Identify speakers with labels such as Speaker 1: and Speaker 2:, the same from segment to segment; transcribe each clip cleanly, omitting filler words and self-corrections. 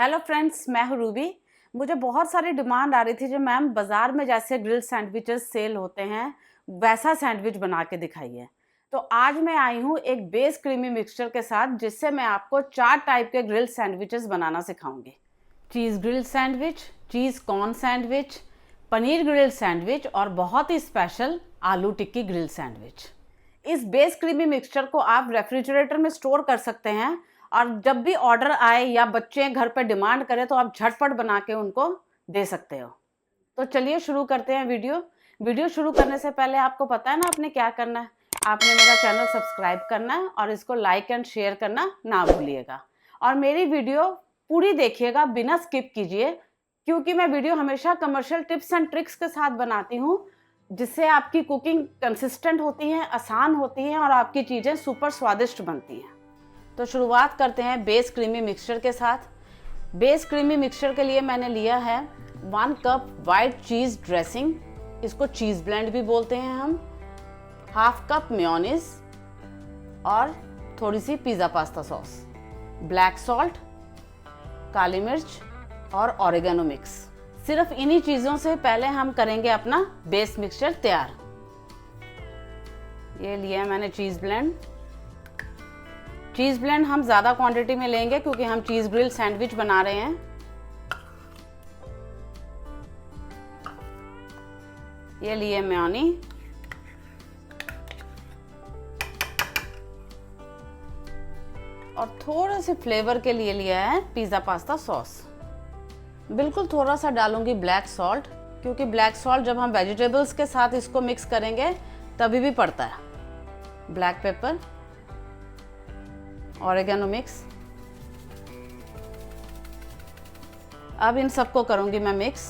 Speaker 1: Hello friends, मैं हूँ Ruby. मुझे बहुत सारी डिमांड आ रही थी जो मैम बाज़ार में जैसे ग्रिल सैंडविचेस सेल होते हैं वैसा सैंडविच बना के दिखाइए। तो आज मैं आई हूँ एक बेस क्रीमी मिक्सचर के साथ जिससे मैं आपको 4 टाइप के ग्रिल सैंडविचेस बनाना सिखाऊंगी। Cheese grill sandwich, cheese corn sandwich, paneer grill sandwich और बहुत ही special aloo tikki grill sandwich. इस बेस क्रीमी मिक्सचर को आप रेफ्रिजरेटर में स्टोर कर सकते हैं और जब भी ऑर्डर आए या बच्चे घर पर डिमांड करें तो आप झटपट बना के उनको दे सकते हो। तो चलिए शुरू करते हैं वीडियो शुरू करने से पहले आपको पता है ना आपने क्या करना है। आपने मेरा चैनल सब्सक्राइब करना है और इसको लाइक एंड शेयर करना ना भूलिएगा। और मेरी वीडियो पूरी देखिएगा, बिना स्किप कीजिए, क्योंकि मैं वीडियो हमेशा कमर्शियल टिप्स एंड ट्रिक्स के साथ बनाती हूँ जिससे आपकी कुकिंग कंसिस्टेंट होती है, आसान होती है और आपकी चीज़ें सुपर स्वादिष्ट बनती हैं। तो शुरुआत करते हैं बेस क्रीमी मिक्सचर के साथ। बेस क्रीमी मिक्सचर के लिए मैंने लिया है 1 कप वाइट चीज़ ड्रेसिंग, इसको चीज़ ब्लेंड भी बोलते हैं हम, हाफ कप मेयोनीज और थोड़ी सी pizza pasta sauce, black salt, काली मिर्च और ऑरिगेनो मिक्स। सिर्फ इन्हीं चीज़ों से पहले हम करेंगे अपना बेस मिक्सचर तैयार। ये लिया है मैंने चीज़ ब्लेंड। चीज़ ब्लेंड हम ज़्यादा क्वांटिटी में लेंगे क्योंकि हम चीज़ ग्रिल सैंडविच बना रहे हैं। ये लिए मेयोनी, और थोड़ा से फ्लेवर के लिए लिया है पिज़्ज़ा पास्ता सॉस। बिल्कुल थोड़ा सा डालूंगी ब्लैक सॉल्ट, क्योंकि ब्लैक सॉल्ट जब हम वेजिटेबल्स के साथ इसको मिक्स करेंगे तभी भी पड़ता है। Black pepper, oregano mix. अब इन सबको करूंगी मैं मिक्स।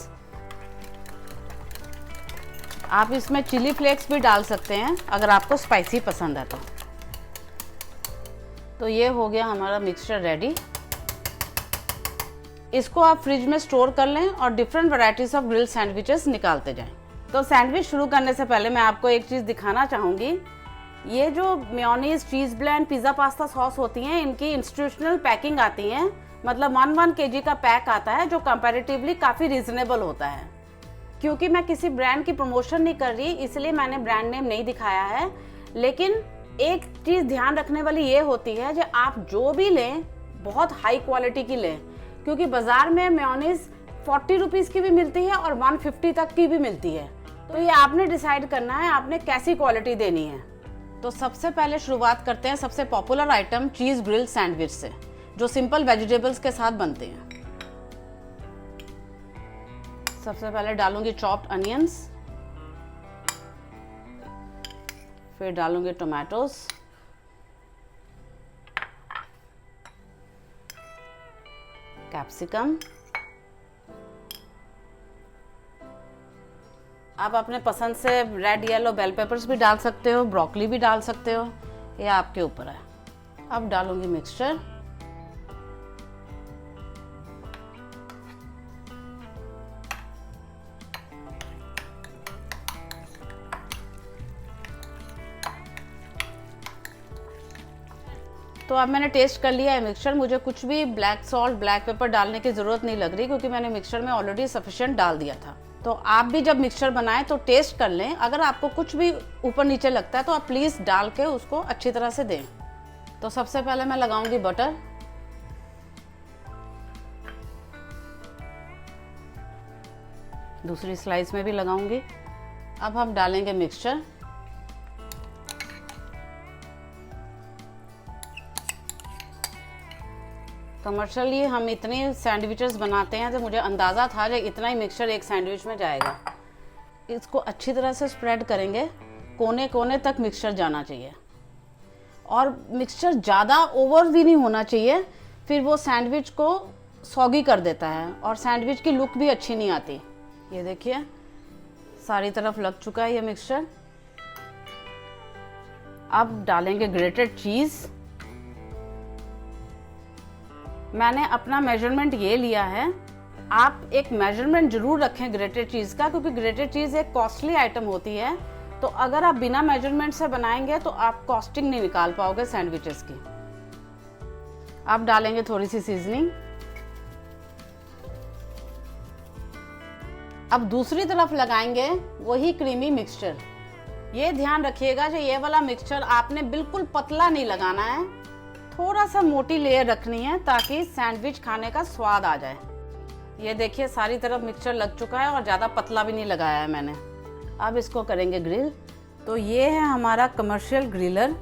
Speaker 1: आप इसमें चिली फ्लेक्स भी डाल सकते हैं अगर आपको स्पाइसी पसंद है तो ये हो गया हमारा मिक्सचर रेडी। इसको आप फ्रिज में स्टोर कर लें और different varieties of grill sandwiches निकालते जाएं। तो सैंडविच शुरू करने से पहले मैं आपको एक चीज़ दिखाना चाहूँगी। ये जो mayonnaise, cheese blend, pizza pasta sauce होती हैं, इनकी इंस्टीट्यूशनल पैकिंग आती है, मतलब 1 kg का पैक आता है जो कंपैरेटिवली काफ़ी रीजनेबल होता है। क्योंकि मैं किसी ब्रांड की प्रमोशन नहीं कर रही इसलिए मैंने ब्रांड नेम नहीं दिखाया है, लेकिन एक चीज़ ध्यान रखने वाली ये होती है कि आप जो भी लें बहुत हाई क्वालिटी की लें, क्योंकि बाज़ार में मेयोनीज 40 रुपीज़ की भी मिलती है और 150 तक की भी मिलती है। तो ये आपने डिसाइड करना है आपने कैसी क्वालिटी देनी है। तो सबसे पहले शुरुआत करते हैं सबसे पॉपुलर आइटम चीज़ ग्रिल सैंडविच से, जो सिंपल वेजिटेबल्स के साथ बनते हैं। सबसे पहले डालूंगी चॉप्ड अनियंस, फिर डालूंगी टोमेटोज, कैप्सिकम। आप अपने पसंद से रेड, येलो बेल पेपर्स भी डाल सकते हो, ब्रोकली भी डाल सकते हो, ये आपके ऊपर है। अब डालूंगी मिक्सचर। तो अब मैंने टेस्ट कर लिया है मिक्सचर। मुझे कुछ भी ब्लैक सॉल्ट, ब्लैक पेपर डालने की ज़रूरत नहीं लग रही क्योंकि मैंने मिक्सचर में ऑलरेडी सफिशिएंट डाल दिया था। तो आप भी जब मिक्सचर बनाएं तो टेस्ट कर लें। अगर आपको कुछ भी ऊपर नीचे लगता है तो आप प्लीज़ डाल के उसको अच्छी तरह से दें। तो सबसे पहले मैं लगाऊंगी बटर। दूसरी स्लाइस में भी लगाऊंगी। अब हम डालेंगे मिक्सचर। कमर्शियली हम इतने सैंडविचेस बनाते हैं तो मुझे अंदाज़ा था कि इतना ही मिक्सचर एक सैंडविच में जाएगा। इसको अच्छी तरह से स्प्रेड करेंगे, कोने कोने तक मिक्सचर जाना चाहिए, और मिक्सचर ज़्यादा ओवर भी नहीं होना चाहिए, फिर वो सैंडविच को सॉगी कर देता है और सैंडविच की लुक भी अच्छी नहीं आती। ये देखिए सारी तरफ लग चुका है ये मिक्सचर। अब डालेंगे ग्रेटेड चीज़। मैंने अपना मेजरमेंट ये लिया है, आप एक मेजरमेंट जरूर रखें ग्रेटेड चीज़ का, क्योंकि ग्रेटेड चीज़ एक कॉस्टली आइटम होती है। तो अगर आप बिना मेजरमेंट से बनाएंगे तो आप कॉस्टिंग नहीं निकाल पाओगे सैंडविचेस की। अब डालेंगे थोड़ी सी सीजनिंग। अब दूसरी तरफ लगाएंगे वही क्रीमी मिक्सचर। ये ध्यान रखिएगा जो ये वाला मिक्सचर आपने बिल्कुल पतला नहीं लगाना है, थोड़ा सा मोटी लेयर रखनी है ताकि सैंडविच खाने का स्वाद आ जाए। ये देखिए सारी तरफ मिक्सचर लग चुका है और ज़्यादा पतला भी नहीं लगाया है मैंने। अब इसको करेंगे ग्रिल। तो ये है हमारा कमर्शियल ग्रिलर,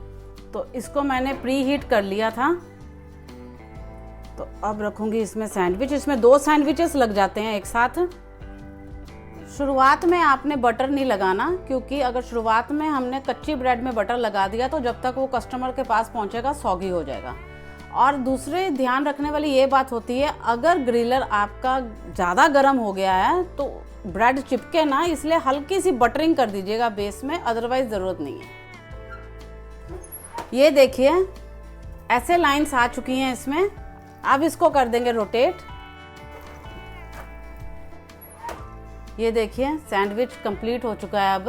Speaker 1: तो इसको मैंने प्री हीट कर लिया था। तो अब रखूँगी इसमें सैंडविच। इसमें 2 सैंडविचेस लग जाते हैं एक साथ। शुरुआत में आपने बटर नहीं लगाना, क्योंकि अगर शुरुआत में हमने कच्ची ब्रेड में बटर लगा दिया तो जब तक वो कस्टमर के पास पहुंचेगा सौगी हो जाएगा। और दूसरे ध्यान रखने वाली ये बात होती है, अगर ग्रिलर आपका ज़्यादा गर्म हो गया है तो ब्रेड चिपके ना, इसलिए हल्की सी बटरिंग कर दीजिएगा बेस में, अदरवाइज ज़रूरत नहीं है। ये देखिए ऐसे लाइंस आ चुकी हैं इसमें। अब इसको कर देंगे रोटेट। ये देखिए सैंडविच कंप्लीट हो चुका है। अब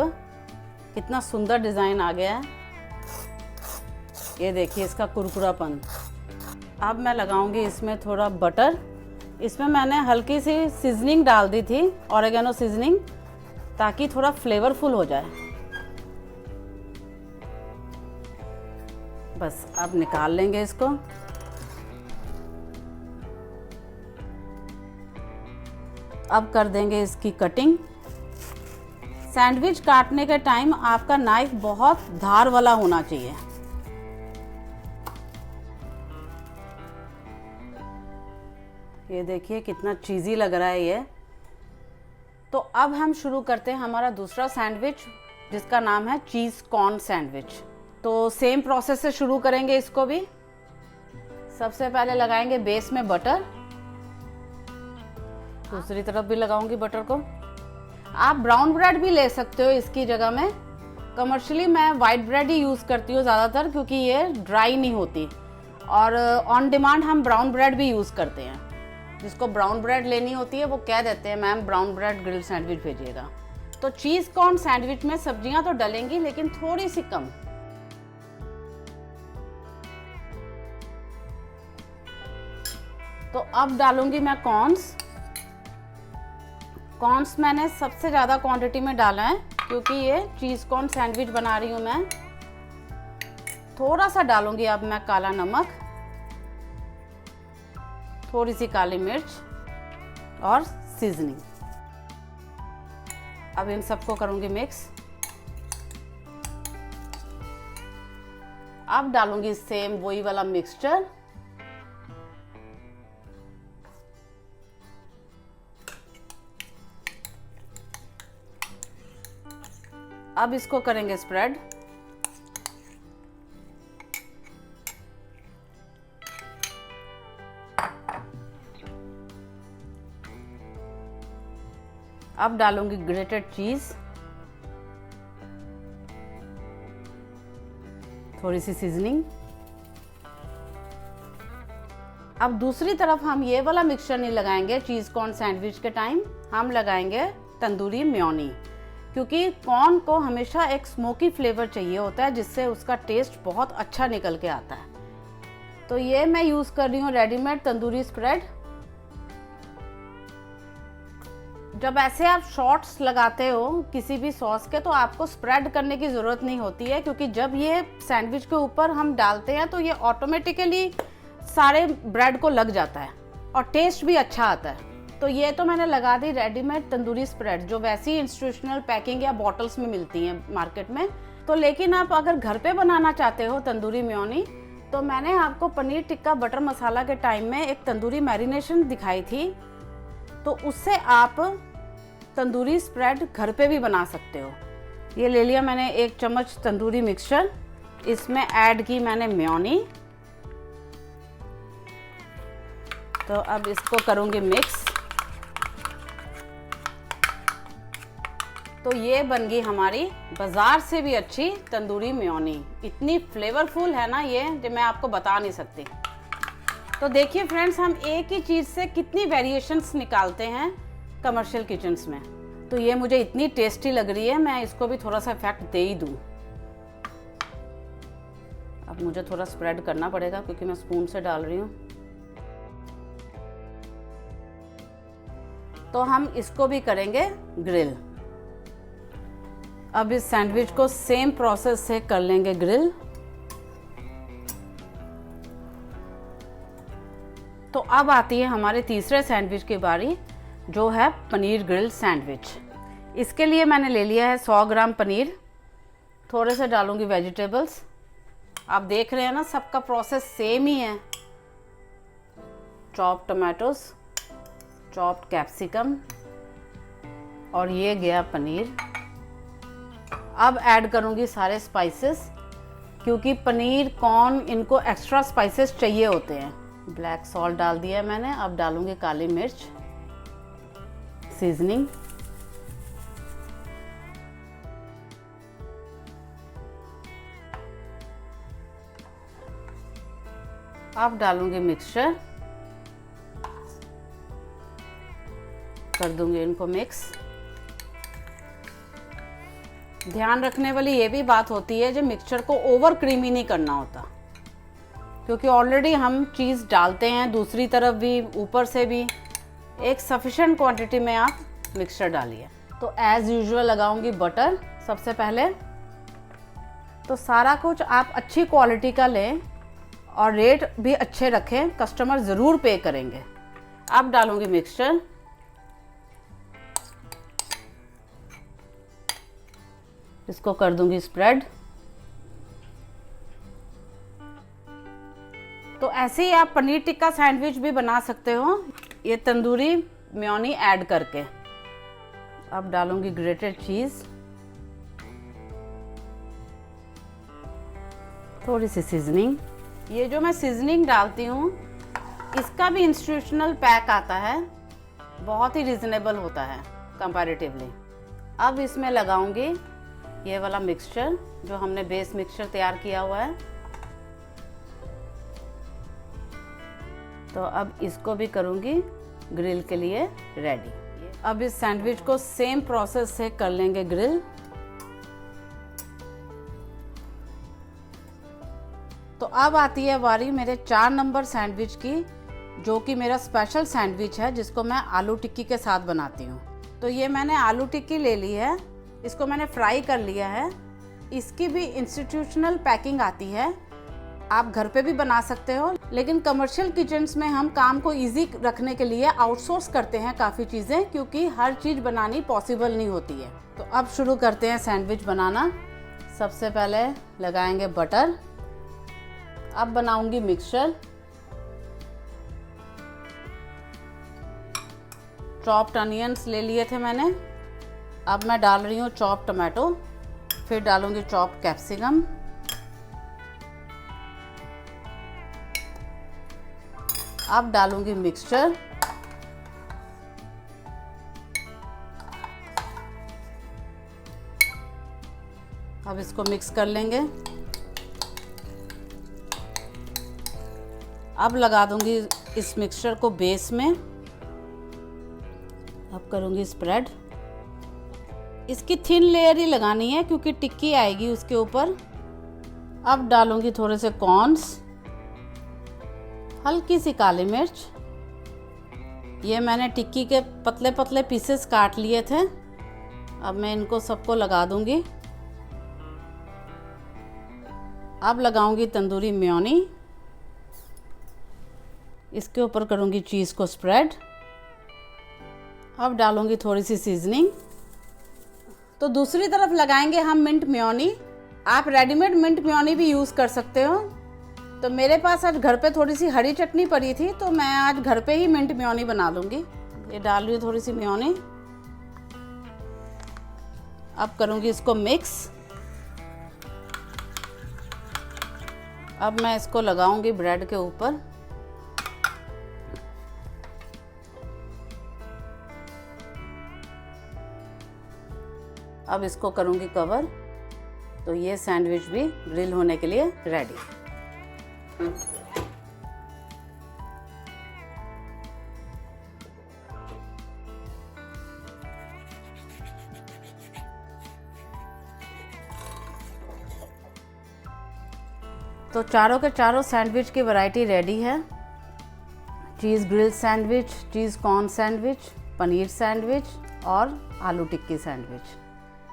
Speaker 1: कितना सुंदर डिज़ाइन आ गया है। ये देखिए इसका कुरकुरापन। अब मैं लगाऊंगी इसमें थोड़ा बटर। इसमें मैंने हल्की सी सीजनिंग डाल दी थी, ऑरिगेनो सीजनिंग, ताकि थोड़ा फ्लेवरफुल हो जाए। बस अब निकाल लेंगे इसको। अब कर देंगे इसकी कटिंग। सैंडविच काटने के टाइम आपका नाइफ बहुत धार वाला होना चाहिए। ये देखिए कितना चीज़ी लग रहा है ये। तो अब हम शुरू करते हैं हमारा दूसरा सैंडविच, जिसका नाम है चीज़ कॉर्न सैंडविच। तो सेम प्रोसेस से शुरू करेंगे इसको भी। सबसे पहले लगाएंगे बेस में बटर। दूसरी तरफ भी लगाऊंगी बटर को। आप ब्राउन ब्रेड भी ले सकते हो इसकी जगह में। कमर्शियली मैं वाइट ब्रेड ही यूज़ करती हूँ ज़्यादातर, क्योंकि ये ड्राई नहीं होती। और ऑन डिमांड हम ब्राउन ब्रेड भी यूज़ करते हैं। जिसको ब्राउन ब्रेड लेनी होती है वो कह देते हैं ma'am brown bread grill sandwich भेजिएगा। तो चीज़ कॉर्न सैंडविच में सब्जियां तो डलेंगी, लेकिन थोड़ी सी कम। तो अब डालूंगी मैं कॉर्न्स। कॉर्न्स मैंने सबसे ज़्यादा क्वांटिटी में डाला है, क्योंकि ये चीज़ कॉर्न सैंडविच बना रही हूँ मैं। थोड़ा सा डालूंगी अब मैं काला नमक, थोड़ी सी काली मिर्च और सीजनिंग। अब इन सबको करूंगी मिक्स। अब डालूंगी सेम वही वाला मिक्सचर। अब इसको करेंगे स्प्रेड। अब डालूंगी ग्रेटेड चीज, थोड़ी सी सीजनिंग। अब दूसरी तरफ हम ये वाला मिक्सचर नहीं लगाएंगे चीज कॉर्न सैंडविच के टाइम, हम लगाएंगे तंदूरी मेयोनी, क्योंकि कॉर्न को हमेशा एक स्मोकी फ्लेवर चाहिए होता है, जिससे उसका टेस्ट बहुत अच्छा निकल के आता है। तो ये मैं यूज़ कर रही हूँ रेडीमेड तंदूरी स्प्रेड। जब ऐसे आप शॉट्स लगाते हो किसी भी सॉस के, तो आपको स्प्रेड करने की ज़रूरत नहीं होती है, क्योंकि जब ये सैंडविच के ऊपर हम डालते हैं तो ये ऑटोमेटिकली सारे ब्रेड को लग जाता है और टेस्ट भी अच्छा आता है। तो ये तो मैंने लगा दी रेडीमेड तंदूरी स्प्रेड, जो वैसी इंस्टीट्यूशनल पैकिंग या बॉटल्स में मिलती हैं मार्केट में। तो लेकिन आप अगर घर पे बनाना चाहते हो तंदूरी मेयोनी, तो मैंने आपको पनीर टिक्का बटर मसाला के टाइम में एक तंदूरी मैरिनेशन दिखाई थी, तो उससे आप तंदूरी स्प्रेड घर पे भी बना सकते हो। ये ले लिया मैंने 1 चम्मच तंदूरी मिक्सचर, इसमें ऐड की मैंने मेयोनी। तो अब इसको करूँगी मिक्स। तो ये बन गई हमारी बाजार से भी अच्छी तंदूरी मेयोनी। इतनी फ्लेवरफुल है ना ये, जो मैं आपको बता नहीं सकती। तो देखिए फ्रेंड्स, हम एक ही चीज़ से कितनी वेरिएशंस निकालते हैं कमर्शियल किचन्स में। तो ये मुझे इतनी टेस्टी लग रही है, मैं इसको भी थोड़ा सा इफेक्ट दे ही दूँ। अब मुझे थोड़ा स्प्रेड करना पड़ेगा क्योंकि मैं स्पून से डाल रही हूँ। तो हम इसको भी करेंगे ग्रिल। अब इस सैंडविच को सेम प्रोसेस से कर लेंगे ग्रिल। तो अब आती है हमारे तीसरे सैंडविच की बारी, जो है पनीर ग्रिल सैंडविच। इसके लिए मैंने ले लिया है 100 ग्राम पनीर। थोड़े से डालूंगी वेजिटेबल्स। आप देख रहे हैं ना, सबका प्रोसेस सेम ही है। चॉप्ड टमाटोज, चॉप्ड कैप्सिकम, और ये गया पनीर। अब ऐड करूंगी सारे स्पाइसेस, क्योंकि पनीर, कॉर्न, इनको एक्स्ट्रा स्पाइसेस चाहिए होते हैं। ब्लैक सॉल्ट डाल दिया मैंने। अब डालूंगी काली मिर्च, सीजनिंग, अब डालूंगी मिक्सचर, कर दूंगी इनको मिक्स। ध्यान रखने वाली ये भी बात होती है, जो मिक्सचर को ओवर क्रीमी नहीं करना होता, क्योंकि ऑलरेडी हम चीज़ डालते हैं दूसरी तरफ भी, ऊपर से भी। एक सफिशेंट क्वांटिटी में आप मिक्सचर डालिए। तो एज यूजुअल लगाऊंगी बटर सबसे पहले। तो सारा कुछ आप अच्छी क्वालिटी का लें और रेट भी अच्छे रखें, कस्टमर ज़रूर पे करेंगे। अब डालूंगी मिक्सचर, इसको कर दूंगी स्प्रेड। तो ऐसे ही आप पनीर टिक्का सैंडविच भी बना सकते हो, ये तंदूरी मेयोनी ऐड करके। अब डालूंगी ग्रेटेड चीज़, थोड़ी सी सीजनिंग। ये जो मैं सीजनिंग डालती हूँ, इसका भी इंस्टीट्यूशनल पैक आता है, बहुत ही रिजनेबल होता है कंपैरेटिवली। अब इसमें लगाऊंगी ये वाला मिक्सचर, जो हमने बेस मिक्सचर तैयार किया हुआ है। तो अब इसको भी करूंगी ग्रिल के लिए रेडी। अब इस सैंडविच को सेम प्रोसेस से कर लेंगे ग्रिल। तो अब आती है बारी मेरे 4 नंबर सैंडविच की, जो कि मेरा स्पेशल सैंडविच है, जिसको मैं आलू टिक्की के साथ बनाती हूँ। तो ये मैंने आलू टिक्की ले ली है, इसको मैंने फ्राई कर लिया है। इसकी भी इंस्टीट्यूशनल पैकिंग आती है, आप घर पे भी बना सकते हो, लेकिन कमर्शियल किचन्स में हम काम को इजी रखने के लिए आउटसोर्स करते हैं काफ़ी चीज़ें, क्योंकि हर चीज़ बनानी पॉसिबल नहीं होती है। तो अब शुरू करते हैं सैंडविच बनाना। सबसे पहले लगाएंगे बटर। अब बनाऊंगी मिक्सचर। चॉप्ड अनियंस ले लिए थे मैंने, अब मैं डाल रही हूँ चॉप्ड टमाटो, फिर डालूंगी चॉप्ड कैप्सिकम, अब डालूंगी मिक्सचर, अब इसको मिक्स कर लेंगे। अब लगा दूंगी इस मिक्सचर को बेस में। अब करूंगी स्प्रेड। इसकी थिन लेयर ही लगानी है, क्योंकि टिक्की आएगी उसके ऊपर। अब डालूंगी थोड़े से कॉर्न्स, हल्की सी काली मिर्च। ये मैंने टिक्की के पतले पतले पीसेस काट लिए थे। अब मैं इनको सबको लगा दूंगी। अब लगाऊंगी तंदूरी मेयोनी, इसके ऊपर करूंगी चीज़ को स्प्रेड। अब डालूंगी थोड़ी सी सीजनिंग। तो दूसरी तरफ लगाएंगे हम मिंट मेयोनी। आप रेडीमेड मिंट मेयोनी भी यूज़ कर सकते हो। तो मेरे पास आज घर पे थोड़ी सी हरी चटनी पड़ी थी, तो मैं आज घर पे ही मिंट मेयोनी बना लूँगी। ये डाल रही हूँ थोड़ी सी मेयोनी। अब करूँगी इसको मिक्स। अब मैं इसको लगाऊंगी ब्रेड के ऊपर। अब इसको करूंगी कवर। तो ये सैंडविच भी ग्रिल होने के लिए रेडी। तो चारों के चारों सैंडविच की वैरायटी रेडी है। Cheese grill sandwich, cheese corn sandwich, paneer sandwich और आलू टिक्की सैंडविच।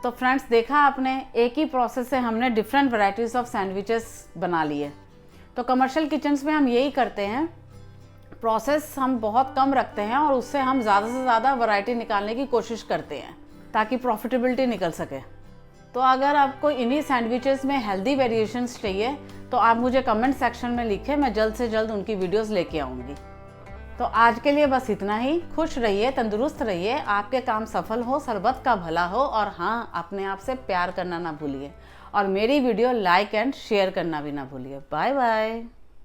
Speaker 1: तो फ्रेंड्स, देखा आपने, एक ही प्रोसेस से हमने डिफरेंट वैरायटीज़ ऑफ सैंडविचेस बना लिए। तो कमर्शियल किचन्स में हम यही करते हैं, प्रोसेस हम बहुत कम रखते हैं और उससे हम ज़्यादा से ज़्यादा वैरायटी निकालने की कोशिश करते हैं ताकि प्रॉफिटेबिलिटी निकल सके। तो अगर आपको इन्हीं सैंडविचेस में हेल्दी वेरिएशंस चाहिए तो आप मुझे कमेंट सेक्शन में लिखें, मैं जल्द से जल्द उनकी वीडियोस लेके आऊँगी। तो आज के लिए बस इतना ही। खुश रहिए, तंदुरुस्त रहिए, आपके काम सफल हो, सर्बत का भला हो, और हाँ, अपने आप से प्यार करना ना भूलिए और मेरी वीडियो लाइक एंड शेयर करना भी ना भूलिए। Bye bye.